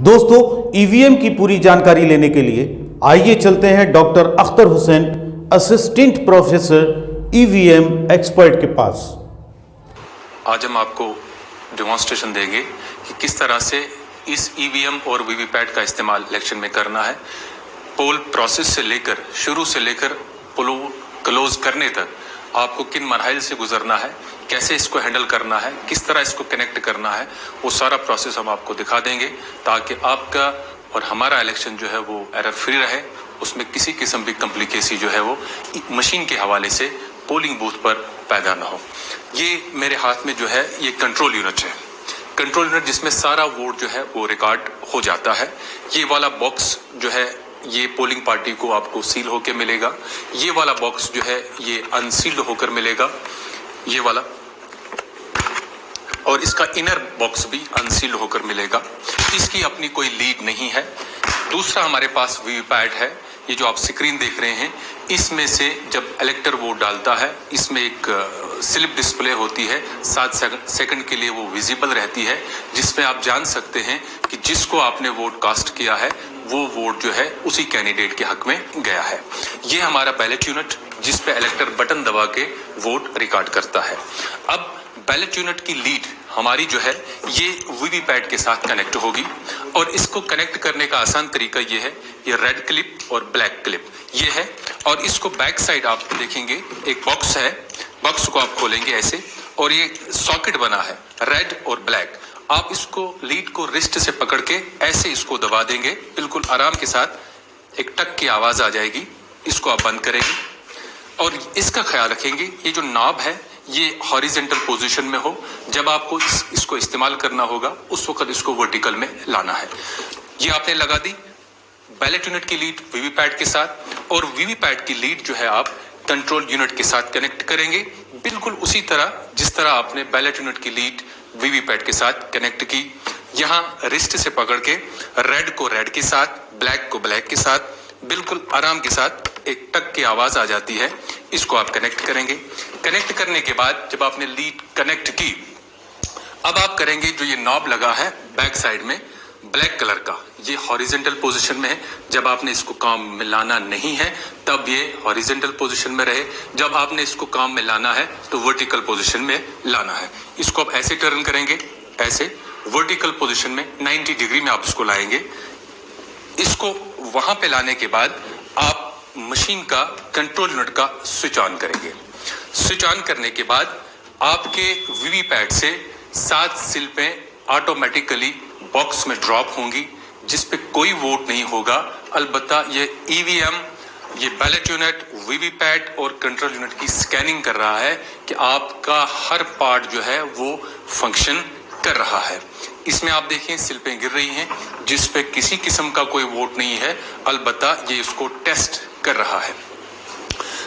दोस्तों, ईवीएम की पूरी जानकारी लेने के लिए आइए चलते हैं doctor Akhtar Hussain, assistant professor EVM expert के पास। आज हम आपको डेमोन्स्ट्रेशन देंगे कि किस तरह से इस ईवीएम और वीवीपैट का इस्तेमाल इलेक्शन में करना है। पोल प्रोसेस से लेकर शुरू से लेकर पोल क्लोज करने तक आपको किन मरहल से गुजरना है, कैसे इसको हैंडल करना है, किस तरह इसको कनेक्ट करना है, वो सारा प्रोसेस हम आपको दिखा देंगे ताकि आपका और हमारा इलेक्शन जो है वो एरर फ्री रहे, उसमें किसी किस्म की कॉम्प्लिकेसी जो है वो मशीन के हवाले से पोलिंग बूथ पर पैदा ना हो। ये मेरे हाथ में जो है ये कंट्रोल यूनिट है, कंट्रोल यूनिट जिसमें सारा वोट जो है वो रिकॉर्ड हो जाता है। ये वाला बॉक्स जो है ये पोलिंग पार्टी को आपको सील होकर मिलेगा, ये वाला बॉक्स जो है ये अनसील्ड होकर मिलेगा, ये वाला, और इसका इनर बॉक्स भी अनसील्ड होकर मिलेगा। इसकी अपनी कोई लीड नहीं है। दूसरा हमारे पास वीवीपैट है, ये जो आप स्क्रीन देख रहे हैं, इसमें से जब इलेक्टर वोट डालता है इसमें एक स्लिप डिस्प्ले होती है, 7 सेकंड के लिए वो विजिबल रहती है, जिसमें आप जान सकते हैं कि जिसको आपने वोट कास्ट किया है वो वोट जो है उसी कैंडिडेट के हक में गया है। ये हमारा बैलेट यूनिट जिस पे इलेक्टर बटन दबा के वोट रिकॉर्ड करता है। अब बैलेट यूनिट की लीड हमारी जो है ये वीवीपैट के साथ कनेक्ट होगी, और इसको कनेक्ट करने का आसान तरीका ये है, ये रेड क्लिप और ब्लैक क्लिप ये है, और इसको बैक साइड आप देखेंगे एक बॉक्स है, बॉक्स को आप खोलेंगे ऐसे, और ये सॉकेट बना है रेड और ब्लैक। आप इसको लीड को रिस्ट से पकड़ के ऐसे इसको दबा देंगे, बिल्कुल आराम के साथ एक टक की आवाज आ जाएगी, इसको आप बंद करेंगे। और इसका ख्याल रखेंगे ये जो नॉब है ये हॉरिजेंटल पोजीशन में हो, जब आपको इसको इस्तेमाल करना होगा उस वक्त इसको वर्टिकल में लाना है। ये आपने लगा दी बैलेट यूनिट की लीड वीवीपैट के साथ, और वीवीपैट की लीड जो है आप कंट्रोल यूनिट के साथ कनेक्ट करेंगे, बिल्कुल उसी तरह जिस तरह आपने बैलेट यूनिट की लीड वीवीपैट के साथ कनेक्ट की। यहाँ रिस्ट से पकड़ के रेड को रेड के साथ, ब्लैक को ब्लैक के साथ, बिल्कुल आराम के साथ एक टक की आवाज आ जाती है, इसको आप कनेक्ट करेंगे। कनेक्ट करने के बाद जब आपने लीड कनेक्ट की, अब आप करेंगे जो ये नॉब लगा है बैक साइड में ब्लैक कलर का, ये हॉरिजेंटल पोजीशन में है। जब आपने इसको काम में लाना नहीं है तब ये हॉरिजेंटल पोजीशन में रहे, जब आपने इसको काम में लाना है तो वर्टिकल पोजीशन में लाना है। इसको आप ऐसे टर्न करेंगे, ऐसे वर्टिकल पोजीशन में 90 डिग्री में आप इसको लाएंगे। इसको वहां पे लाने के बाद आप मशीन का कंट्रोल यूनिट का स्विच ऑन करेंगे। स्विच ऑन करने के बाद आपके वीवीपैट से 7 स्लिपें ऑटोमेटिकली बॉक्स में ड्रॉप होंगी, जिस पे कोई वोट नहीं होगा। अलबत्ता ये ईवीएम, ये बैलेट यूनिट, वीवीपैट और कंट्रोल यूनिट की स्कैनिंग कर रहा है कि आपका हर पार्ट जो है वो फंक्शन कर रहा है। इसमें आप देखें स्लिपें गिर रही हैं, जिस पे किसी किस्म का कोई वोट नहीं है, अलबत्ता ये इसको टेस्ट कर रहा है।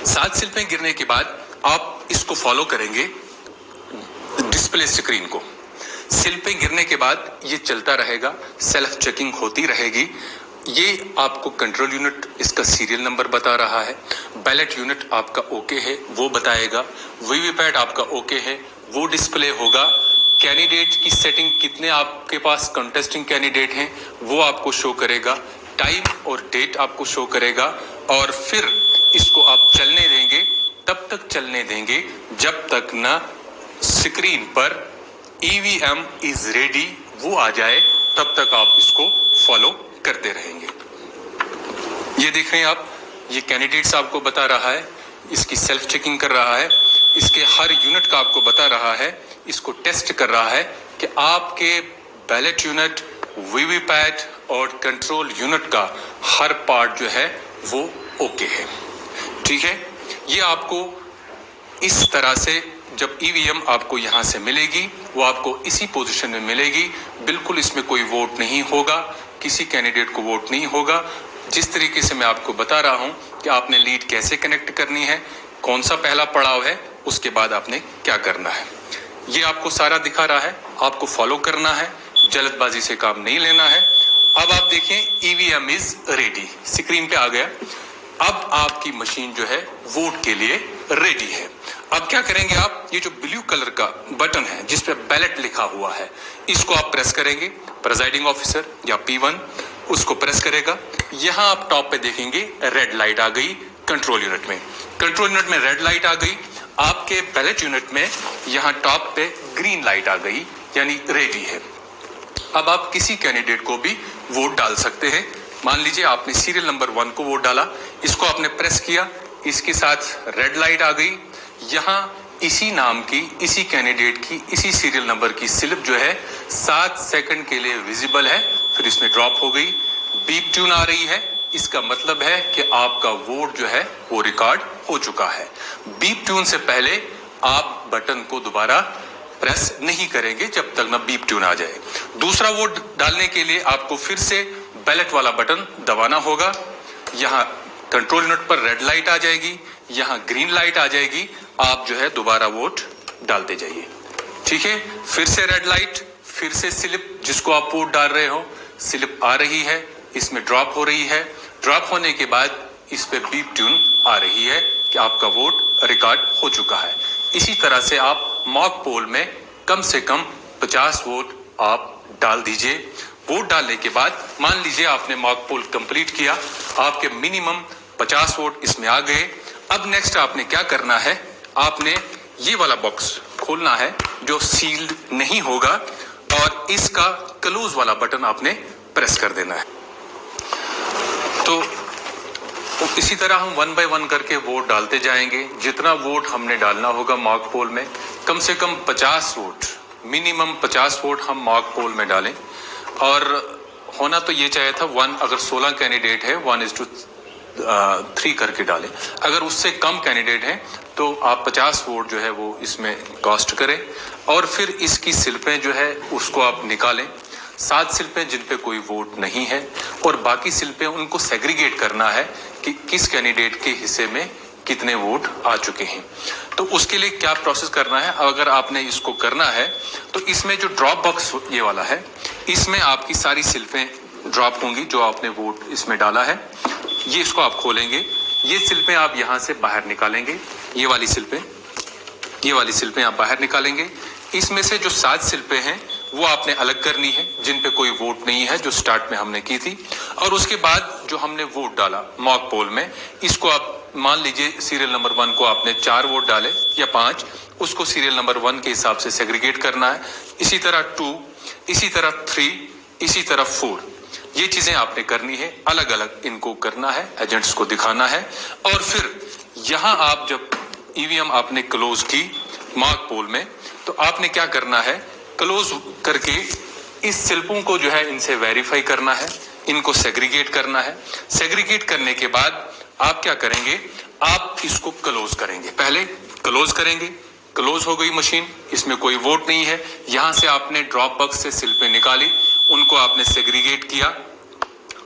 7 स्लिपें गिरने के बाद आप इसको फॉलो करेंगे डिस्प्ले स्क्रीन को। स्लिपें गिरने के बाद ये चलता रहेगा, सेल्फ चेकिंग होती रहेगी। ये आपको कंट्रोल यूनिट इसका सीरियल नंबर बता रहा है, बैलेट यूनिट आपका ओके है वो बताएगा, वीवीपैट आपका ओके है वो डिस्प्ले होगा, कैंडिडेट की सेटिंग कितने आपके पास कंटेस्टिंग कैंडिडेट हैं वो आपको शो करेगा, टाइम और डेट आपको शो करेगा, और फिर इसको आप चलने देंगे, तब तक चलने देंगे जब तक ना स्क्रीन पर ईवीएम इज रेडी वो आ जाए, तब तक आप इसको फॉलो करते रहेंगे। ये देख रहे हैं आप, ये कैंडिडेट्स आपको बता रहा है, इसकी सेल्फ चेकिंग कर रहा है, इसके हर यूनिट का आपको बता रहा है, इसको टेस्ट कर रहा है कि आपके बैलेट यूनिट, वीवीपैट और कंट्रोल यूनिट का हर पार्ट जो है वो ओके है। ठीक है, ये आपको इस तरह से जब ईवीएम आपको यहाँ से मिलेगी वो आपको इसी पोजीशन में मिलेगी, बिल्कुल इसमें कोई वोट नहीं होगा, किसी कैंडिडेट को वोट नहीं होगा। जिस तरीके से मैं आपको बता रहा हूँ कि आपने लीड कैसे कनेक्ट करनी है, कौन सा पहला पड़ाव है, उसके बाद आपने क्या करना है, ये आपको सारा दिखा रहा है। आपको फॉलो करना है, जल्दबाजी से काम नहीं लेना है। अब आप देखें ईवीएम इज रेडी, स्क्रीन पे आ गया। अब आपकी मशीन जो है वोट के लिए रेडी है। अब क्या करेंगे आप, ये जो ब्लू कलर का बटन है जिस पे बैलेट लिखा हुआ है, इसको आप प्रेस करेंगे। प्रेसाइडिंग ऑफिसर या P1 उसको प्रेस करेगा। यहाँ आप टॉप पे देखेंगे रेड लाइट आ गई कंट्रोल यूनिट में। कंट्रोल यूनिट में रेड लाइट आ गई, आपके बैलेट यूनिट में यहाँ टॉप पे ग्रीन लाइट आ गई, यानी रेडी है। अब आप किसी कैंडिडेट को भी वोट डाल सकते हैं। मान लीजिए आपने सीरियल नंबर 1 को वोट डाला, इसको आपने प्रेस किया, इसके साथ रेड लाइट आ गई। यहाँ इसी नाम की, इसी कैंडिडेट की, इसी सीरियल नंबर की स्लिप जो है 7 सेकंड के लिए विजिबल है, फिर इसमें ड्रॉप हो गई। बीप ट्यून आ रही है, इसका मतलब है कि आपका वोट जो है वो रिकॉर्ड हो चुका है। बीप ट्यून से पहले आप बटन को दोबारा प्रेस नहीं करेंगे जब तक ना बीप ट्यून आ जाए। दूसरा वोट डालने के लिए आपको फिर से बैलेट वाला बटन दबाना होगा। यहाँ कंट्रोल यूनिट पर रेड लाइट आ जाएगी, यहाँ ग्रीन लाइट आ जाएगी, आप जो है दोबारा वोट डालते जाइए। ठीक है, फिर से रेड लाइट, फिर से स्लिप जिसको आप वोट डाल रहे हो, स्लिप आ रही है, इसमें ड्रॉप हो रही है। ड्रॉप होने के बाद इस पे बीप ट्यून आ रही है कि आपका वोट रिकॉर्ड हो चुका है। इसी तरह से आप मॉक पोल में कम से कम 50 वोट आप डाल दीजिए। वोट डालने के बाद मान लीजिए आपने मॉक पोल कंप्लीट किया, आपके मिनिमम 50 वोट इसमें आ गए। अब नेक्स्ट आपने क्या करना है, आपने ये वाला बॉक्स खोलना है जो सील्ड नहीं होगा और इसका क्लोज वाला बटन आपने प्रेस कर देना है। तो इसी तरह हम 1 बाय 1 करके वोट डालते जाएंगे। जितना वोट हमने डालना होगा मॉक पोल में, कम से कम 50 वोट, मिनिमम 50 वोट हम मॉक पोल में डालें। और होना तो ये चाहिए था 1, अगर 16 कैंडिडेट है 1:3 करके डालें। अगर उससे कम कैंडिडेट हैं तो आप 50 वोट जो है वो इसमें कास्ट करें और फिर इसकी स्लिपें जो है उसको आप निकालें। 7 स्लिपें जिन पे कोई वोट नहीं है और बाकी स्लिपें उनको सेग्रीगेट करना है कि किस कैंडिडेट के हिस्से में कितने वोट आ चुके हैं। तो उसके लिए क्या प्रोसेस करना है, अगर आपने इसको करना है तो इसमें जो ड्रॉप बॉक्स ये वाला है, इसमें आपकी सारी स्लिपें ड्रॉप होंगी जो आपने वोट इसमें डाला है। ये इसको आप खोलेंगे, ये स्लिपें आप यहाँ से बाहर निकालेंगे, ये वाली स्लिपें आप बाहर निकालेंगे। इसमें से जो 7 स्लिपें हैं वो आपने अलग करनी है जिन पे कोई वोट नहीं है, जो स्टार्ट में हमने की थी। और उसके बाद जो हमने वोट डाला मॉक पोल में, इसको आप मान लीजिए सीरियल नंबर 1 को आपने 4 वोट डाले या 5, उसको सीरियल नंबर 1 के हिसाब से सेग्रीगेट करना है। इसी तरह 2, इसी तरह 3, इसी तरह 4, ये चीजें आपने करनी है, अलग अलग इनको करना है, एजेंट्स को दिखाना है। और फिर यहाँ आप जब ईवीएम आपने क्लोज की मॉक पोल में, तो आपने क्या करना है, क्लोज करके इस स्लिपों को जो है इनसे वेरीफाई करना है, इनको सेग्रीगेट करना है। सेग्रीगेट करने के बाद आप क्या करेंगे, आप इसको क्लोज करेंगे। पहले क्लोज करेंगे, क्लोज हो गई मशीन, इसमें कोई वोट नहीं है। यहां से आपने ड्रॉप बॉक्स से स्लिपें निकाली, उनको आपने सेग्रीगेट किया,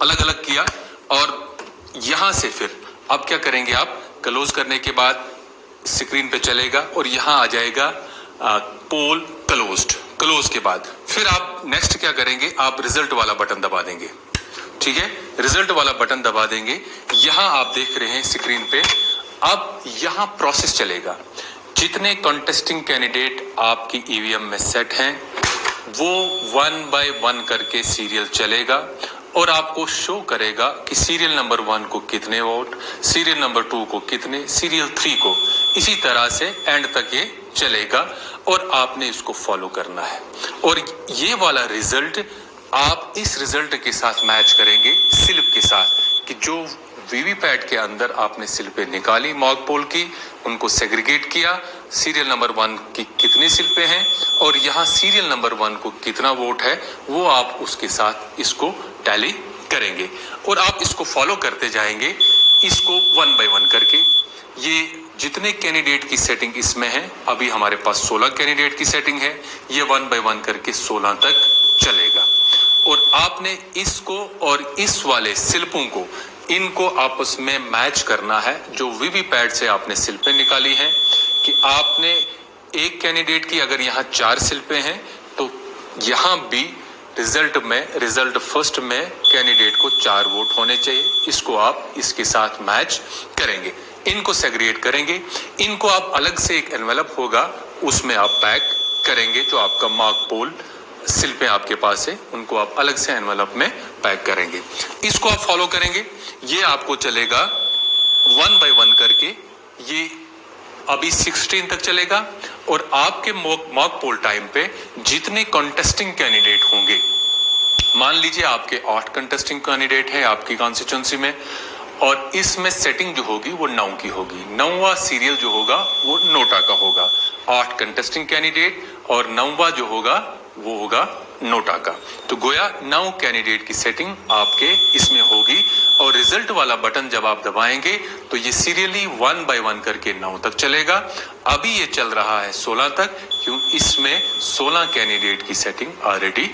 अलग अलग किया। और यहां से फिर अब क्या करेंगे, आप क्लोज करने के बाद स्क्रीन पे चलेगा और यहां आ जाएगा पोल क्लोज्ड। क्लोज के बाद फिर आप नेक्स्ट क्या करेंगे, आप रिजल्ट वाला बटन दबा देंगे। ठीक है, रिजल्ट वाला बटन दबा देंगे। यहां आप देख रहे हैं स्क्रीन पे, अब यहां प्रोसेस चलेगा। जितने कंटेस्टिंग कैंडिडेट आपकी ईवीएम में सेट हैं वो 1 बाय 1 करके सीरियल चलेगा और आपको शो करेगा कि सीरियल नंबर 1 को कितने वोट, सीरियल नंबर 2 को कितने, सीरियल 3 को, इसी तरह से एंड तक ये चलेगा और आपने इसको फॉलो करना है। और ये वाला रिजल्ट आप इस रिजल्ट के साथ मैच करेंगे स्लिप के साथ कि जो वीवीपैट के अंदर आपने स्लिपें निकाली मॉक पोल की, उनको सेग्रीगेट किया, सीरियल नंबर 1 की कितनी स्लिपें हैं और यहाँ सीरियल नंबर 1 को कितना वोट है, वो आप उसके साथ इसको टैली करेंगे और आप इसको फॉलो करते जाएंगे, इसको 1 बाय 1 करके। ये जितने कैंडिडेट की सेटिंग इसमें है, अभी हमारे पास 16 कैंडिडेट की सेटिंग है, ये 1 बाय 1 करके 16 तक चलेगा। और आपने इसको और इस वाले स्लिपों को, इनको आपस में मैच करना है। जो वीवीपैट से आपने स्लिपें निकाली हैं कि आपने एक कैंडिडेट की अगर यहाँ 4 स्लिपें हैं तो यहाँ भी रिजल्ट फर्स्ट में कैंडिडेट को 4 वोट होने चाहिए। इसको आप इसके साथ मैच करेंगे। इनको सेग्रीगेट करेंगे, इनको आप अलग से एक एनवेलप होगा उसमें आप पैक करेंगे। जो आपका मार्क पोल स्लिपें आपके पास है उनको आप अलग से एनवेलप में पैक करेंगे। इसको आप फॉलो करेंगे, ये आपको चलेगा 1 बाय 1 करके, ये अभी 16 तक चलेगा। और आपके मॉक पोल टाइम पे जितने कंटेस्टिंग कैंडिडेट होंगे, मान लीजिए आपके 8 कंटेस्टिंग कैंडिडेट है आपकी कॉन्स्टिट्यूंसी में, और इसमें सेटिंग जो होगी वो 9 की होगी। 9वां सीरियल जो होगा वो नोटा का होगा। 8 कंटेस्टिंग कैंडिडेट और 9वां जो होगा वो होगा नोटा का। तो गोया 9 कैंडिडेट की सेटिंग आपके इसमें होगी, और रिजल्ट वाला बटन जब आप दबाएंगे तो ये सीरियली 1 बाय 1 करके 9 तक चलेगा। अभी ये चल रहा है 16 तक, क्यों इसमें 16 कैंडिडेट की सेटिंग ऑलरेडी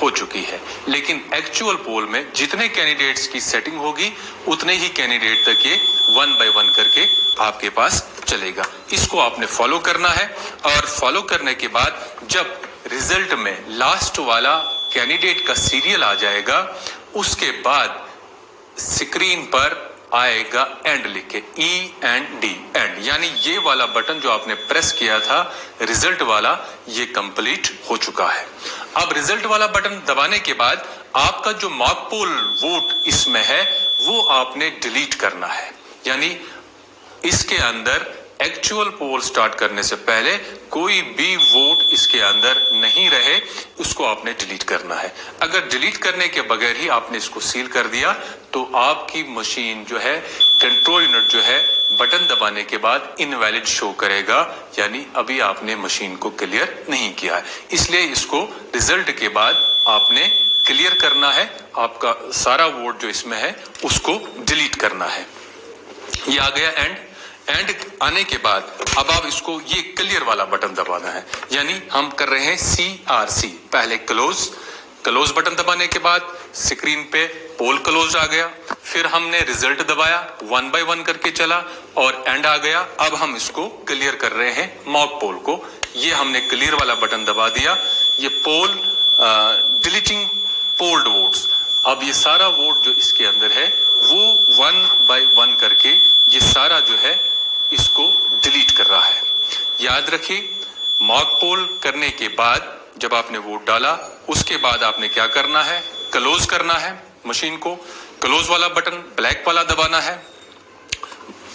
हो चुकी है। लेकिन एक्चुअल पोल में जितने कैंडिडेट्स की सेटिंग होगी उतने ही कैंडिडेट तक ये 1 बाय 1 करके आपके पास चलेगा। इसको आपने फॉलो करना है, और फॉलो करने के बाद जब रिजल्ट में लास्ट वाला कैंडिडेट का सीरियल आ जाएगा, उसके बाद स्क्रीन पर आएगा एंड लिख के, END एंड, यानी ये वाला बटन जो आपने प्रेस किया था रिजल्ट वाला, ये कंप्लीट हो चुका है। अब रिजल्ट वाला बटन दबाने के बाद आपका जो मॉक पोल वोट इसमें है वो आपने डिलीट करना है। यानी इसके अंदर एक्चुअल पोल स्टार्ट करने से पहले कोई भी वोट इसके अंदर नहीं रहे, उसको आपने डिलीट करना है। अगर डिलीट करने के बगैर ही आपने इसको सील कर दिया तो आपकी मशीन जो है, कंट्रोल यूनिट जो है, बटन दबाने के बाद इनवैलिड शो करेगा, यानी अभी आपने मशीन को क्लियर नहीं किया है। इसलिए इसको रिजल्ट के बाद आपने क्लियर करना है, आपका सारा वोट जो इसमें है उसको डिलीट करना है। ये आ गया एंड आने के बाद अब आप इसको ये क्लियर वाला बटन दबाना है। यानी हम कर रहे हैं CRC, पहले क्लोज बटन दबाने के बाद स्क्रीन पे पोल क्लोज आ गया, फिर हमने रिजल्ट दबाया, 1 बाय 1 करके चला और एंड आ गया। अब हम इसको क्लियर कर रहे हैं मॉक पोल को। ये हमने क्लियर वाला बटन दबा दिया, ये पोल डिलीटिंग पोल्ड वोट्स। अब ये सारा वोट जो इसके अंदर है वो 1 बाय 1 करके ये सारा जो है इसको डिलीट कर रहा है। याद रखिए, मॉक पोल करने के बाद जब आपने वोट डाला उसके बाद आपने क्या करना है, क्लोज करना है मशीन को। क्लोज वाला बटन ब्लैक वाला दबाना है।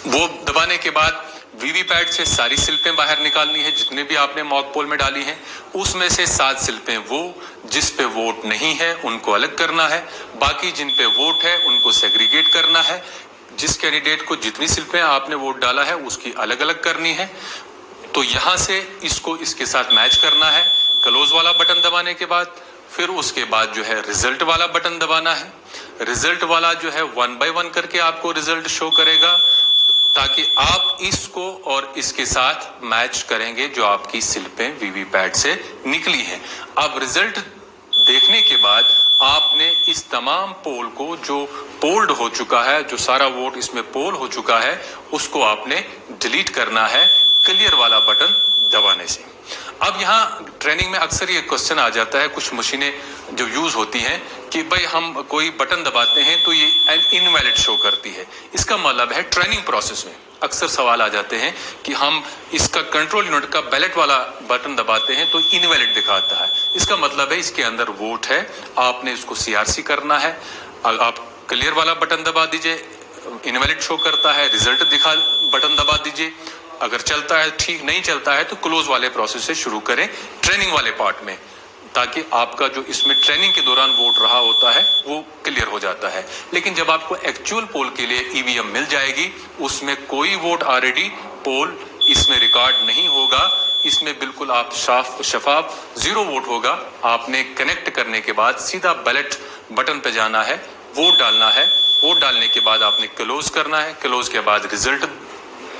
वो दबाने के बाद वीवीपैट से सारी स्लिपें बाहर निकालनी है जितने भी आपने मॉक पोल में डाली हैं। उसमें से 7 स्लिपें वो जिस पे वोट नहीं है उनको अलग करना है, बाकी जिन पे वोट है उनको सेग्रीगेट करना है। जिस कैंडिडेट को जितनी स्लिपें आपने वोट डाला है उसकी अलग अलग करनी है। तो यहां से इसको इसके साथ मैच करना है क्लोज वाला बटन दबाने के बाद। फिर उसके बाद जो है रिजल्ट वाला बटन दबाना है। रिजल्ट वाला जो है 1 बाय 1 करके आपको रिजल्ट शो करेगा, ताकि आप इसको और इसके साथ मैच करेंगे जो आपकी स्लिपें वीवीपैट से निकली हैं। अब रिजल्ट देखने के बाद आपने इस तमाम पोल को जो पोल्ड हो चुका है, जो सारा वोट इसमें पोल हो चुका है, उसको आपने डिलीट करना है क्लियर वाला बटन दबाने से। अब यहाँ ट्रेनिंग में अक्सर ये क्वेश्चन आ जाता है, कुछ मशीनें जो यूज होती हैं कि भाई हम कोई बटन दबाते हैं तो ये इनवैलिड शो करती है। इसका मतलब है ट्रेनिंग प्रोसेस में अक्सर सवाल आ जाते हैं कि हम इसका कंट्रोल यूनिट का बैलेट वाला बटन दबाते हैं तो इनवैलिड दिखाता है। इसका मतलब है इसके अंदर वोट है, आपने इसको CRC करना है। आप क्लियर वाला बटन दबा दीजिए, इनवैलिड शो करता है, रिजल्ट दिखा बटन दबा दीजिए। अगर चलता है ठीक, नहीं चलता है तो क्लोज वाले प्रोसेस से शुरू करें ट्रेनिंग वाले पार्ट में, ताकि आपका जो इसमें ट्रेनिंग के दौरान वोट रहा होता है वो क्लियर हो जाता है। लेकिन जब आपको एक्चुअल पोल के लिए EVM मिल जाएगी, उसमें कोई वोट ऑलरेडी पोल इसमें रिकॉर्ड नहीं होगा। इसमें बिल्कुल आप शफाफ 0 वोट होगा। आपने कनेक्ट करने के बाद सीधा बैलेट बटन पे जाना है, वोट डालना है। वोट डालने के बाद आपने क्लोज करना है, क्लोज के बाद रिजल्ट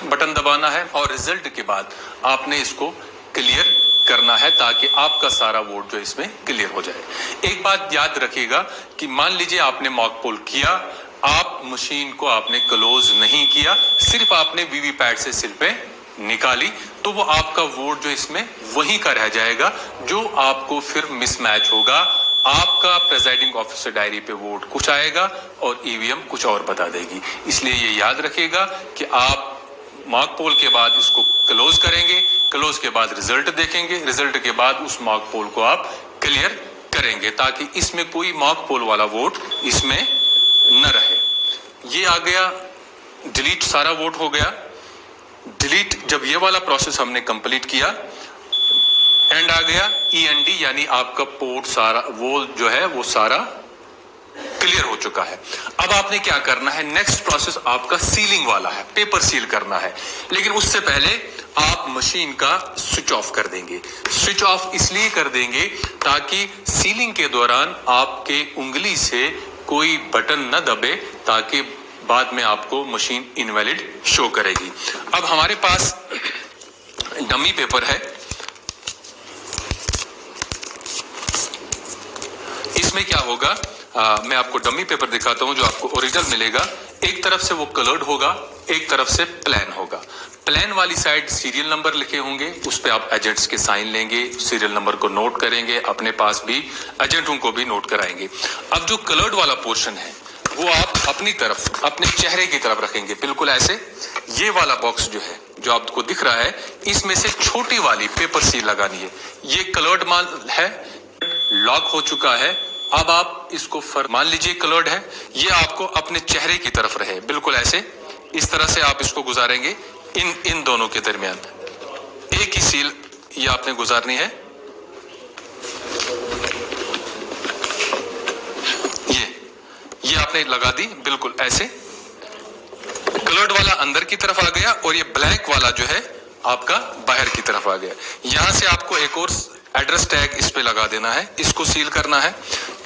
बटन दबाना है और रिजल्ट के बाद आपने इसको क्लियर करना है, ताकि आपका सारा वोट जो इसमें क्लियर हो जाए। एक बात याद रखिएगा कि मान लीजिए आपने मॉक पोल किया, आप मशीन को आपने क्लोज नहीं किया, सिर्फ आपने वीवीपैट से स्लिपें निकाली, तो वो आपका वोट जो इसमें वहीं का रह जाएगा, जो आपको फिर मिसमैच होगा। आपका प्रेजाइडिंग ऑफिसर डायरी पे वोट कुछ आएगा और EVM कुछ और बता देगी। इसलिए ये याद रखिएगा कि आप मार्क पोल के बाद इसको क्लोज करेंगे, क्लोज के बाद रिजल्ट देखेंगे, रिजल्ट के बाद उस मार्क पोल को आप क्लियर करेंगे ताकि इसमें कोई मार्क पोल वाला वोट इसमें न रहे। ये आ गया डिलीट, सारा वोट हो गया डिलीट। जब ये वाला प्रोसेस हमने कंप्लीट किया, एंड आ गया END, यानी आपका पोर्ट सारा वो जो है वो सारा क्लियर हो चुका है। अब आपने क्या करना है, नेक्स्ट प्रोसेस आपका सीलिंग वाला है, पेपर सील करना है। लेकिन उससे पहले आप मशीन का स्विच ऑफ कर देंगे। स्विच ऑफ इसलिए कर देंगे ताकि सीलिंग के दौरान आपके उंगली से कोई बटन न दबे, ताकि बाद में आपको मशीन इनवैलिड शो करेगी। अब हमारे पास डमी पेपर है, इसमें क्या होगा, मैं आपको डमी पेपर दिखाता हूं जो आपको ओरिजिनल मिलेगा। एक तरफ से वो कलर्ड होगा, एक तरफ से प्लेन होगा। प्लेन वाली साइड सीरियल नंबर लिखे होंगे, उस पे आप एजेंट्स के साइन लेंगे, सीरियल नंबर को नोट करेंगे, अपने पास भी एजेंटों को भी नोट कराएंगे। अब जो कलर्ड वाला पोर्शन है वो आप अपनी तरफ, अपने चेहरे की तरफ रखेंगे, बिल्कुल ऐसे। ये वाला बॉक्स जो है, जो आपको दिख रहा है, इसमें से छोटी वाली पेपर सील लगानी है। ये कलर्ड माल है, लॉक हो चुका है। अब आप इसको मान लीजिए कलर्ड है, ये आपको अपने चेहरे की तरफ रहे, बिल्कुल ऐसे। इस तरह से आप इसको गुजारेंगे इन दोनों के दरमियान। एक ही सील ये आपने गुजारनी है। ये आपने लगा दी, बिल्कुल ऐसे। कलर्ड वाला अंदर की तरफ आ गया और ये ब्लैक वाला जो है आपका बाहर की तरफ आ गया। यहां से आपको एक और एड्रेस टैग इस पे लगा देना है, इसको सील करना है।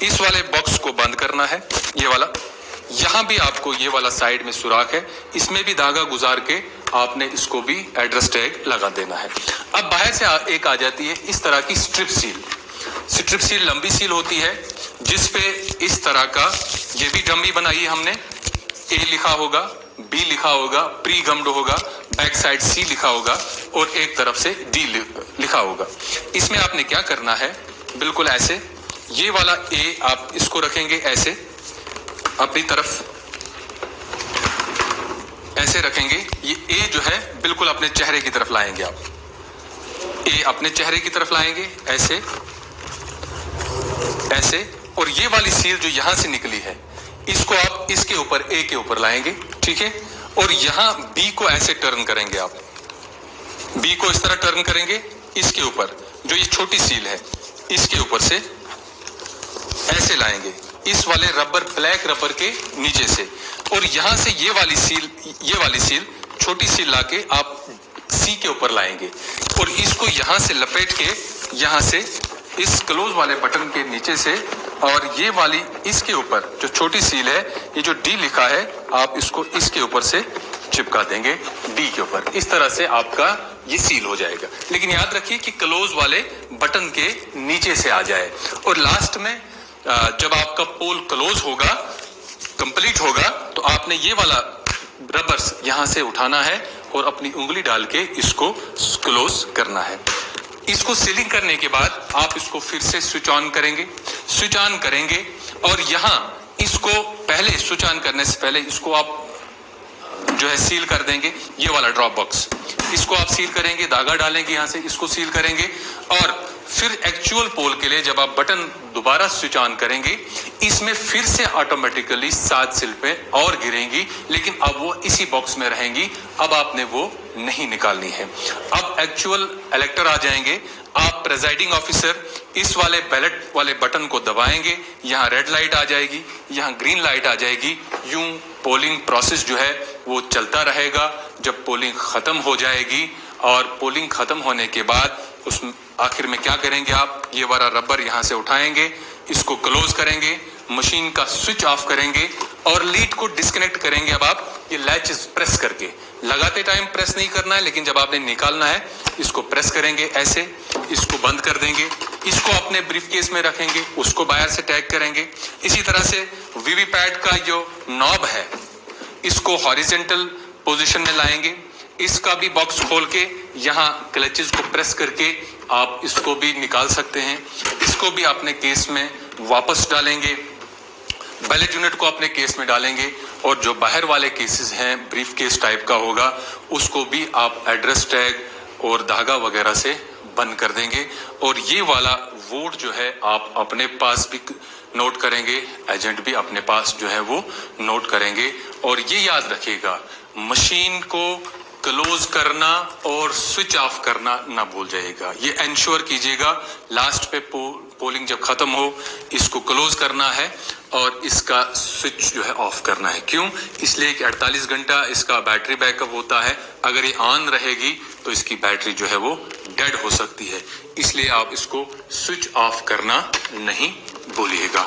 इस वाले बॉक्स को बंद करना है, ये वाला। यहां भी आपको ये वाला साइड में सुराख है, इसमें भी धागा गुजार के आपने इसको भी एड्रेस टैग लगा देना है। अब बाहर से एक आ जाती है इस तरह की स्ट्रिप सील। स्ट्रिप सील लंबी सील होती है, जिसपे इस तरह का, ये भी डमी बनाई है हमने, A लिखा होगा, B लिखा होगा, प्री गम्ड होगा, बैक साइड C लिखा होगा और एक तरफ से D लिखा होगा। इसमें आपने क्या करना है, बिल्कुल ऐसे, ये वाला A आप इसको रखेंगे ऐसे अपनी तरफ, ऐसे रखेंगे। ये A जो है बिल्कुल अपने चेहरे की तरफ लाएंगे आप, A अपने चेहरे की तरफ लाएंगे ऐसे ऐसे। और ये वाली सील जो यहां से निकली है, इसको आप इसके ऊपर A के ऊपर लाएंगे, ठीक है। और यहां B को ऐसे टर्न करेंगे आप, B को इस तरह टर्न करेंगे, इसके ऊपर जो ये छोटी सील है इसके ऊपर से ऐसे लाएंगे, इस वाले रबर, ब्लैक रबर के नीचे से। और यहां से ये वाली सील छोटी सील लाके आप C के ऊपर लाएंगे और इसको यहां से लपेट के, यहां से इस क्लोज वाले बटन के नीचे से, और ये वाली इसके ऊपर जो छोटी सील है, ये जो D लिखा है, आप इसको इसके ऊपर से चिपका देंगे, D के ऊपर। इस तरह से आपका ये सील हो जाएगा। लेकिन याद रखिए कि क्लोज वाले बटन के नीचे से आ जाए। और लास्ट में जब आपका पोल क्लोज होगा, कंप्लीट होगा, तो आपने ये वाला रबर्स यहां से उठाना है और अपनी उंगली डाल के इसको क्लोज करना है। इसको सीलिंग करने के बाद आप इसको फिर से स्विच ऑन करेंगे और यहां इसको पहले स्विच ऑन करने से पहले इसको आप जो है सील कर देंगे। ये वाला ड्रॉप बॉक्स, इसको आप सील करेंगे, धागा डालेंगे यहां से, इसको सील करेंगे। और फिर एक्चुअल पोल के लिए जब आप बटन दोबारा स्विच ऑन करेंगे, इसमें फिर से ऑटोमेटिकली 7 स्लिपें और गिरेंगी, लेकिन अब वो इसी बॉक्स में रहेंगी। अब आपने वो नहीं निकालनी है। अब एक्चुअल इलेक्टर आ जाएंगे। आप प्रेजाइडिंग ऑफिसर इस वाले बैलेट वाले बटन को दबाएंगे, यहाँ रेड लाइट आ जाएगी, यहाँ ग्रीन लाइट आ जाएगी। यूं पोलिंग प्रोसेस जो है वो चलता रहेगा जब पोलिंग खत्म हो जाएगी। और पोलिंग खत्म होने के बाद उस आखिर में क्या करेंगे आप, ये वाला रबर यहाँ से उठाएंगे, इसको क्लोज करेंगे, मशीन का स्विच ऑफ करेंगे और लीड को डिस्कनेक्ट करेंगे। अब आप ये लैच प्रेस करके, लगाते टाइम प्रेस नहीं करना है, लेकिन जब आपने निकालना है इसको प्रेस करेंगे ऐसे, इसको बंद कर देंगे, इसको अपने ब्रीफ केस में रखेंगे, उसको बाहर से टैग करेंगे। इसी तरह से वीवीपैट का जो नॉब है इसको हॉरिजेंटल पोजीशन में लाएंगे, इसका भी बॉक्स खोल के यहाँ क्लचेस को प्रेस करके आप इसको भी निकाल सकते हैं। इसको भी अपने केस में वापस डालेंगे। बैलेट यूनिट को अपने केस में डालेंगे और जो बाहर वाले केसेस हैं ब्रीफ केस टाइप का होगा उसको भी आप एड्रेस टैग और धागा वगैरह से बंद कर देंगे। और ये वाला वोट जो है आप अपने पास भी नोट करेंगे, एजेंट भी अपने पास जो है वो नोट करेंगे। और ये याद रखिएगा, मशीन को क्लोज करना और स्विच ऑफ करना ना भूल जाइएगा। ये इंश्योर कीजिएगा लास्ट पे पोलिंग जब खत्म हो इसको क्लोज करना है और इसका स्विच जो है ऑफ करना है। क्यों? इसलिए कि 48 घंटा इसका बैटरी बैकअप होता है, अगर ये ऑन रहेगी तो इसकी बैटरी जो है वो डेड हो सकती है, इसलिए आप इसको स्विच ऑफ करना नहीं भूलिएगा।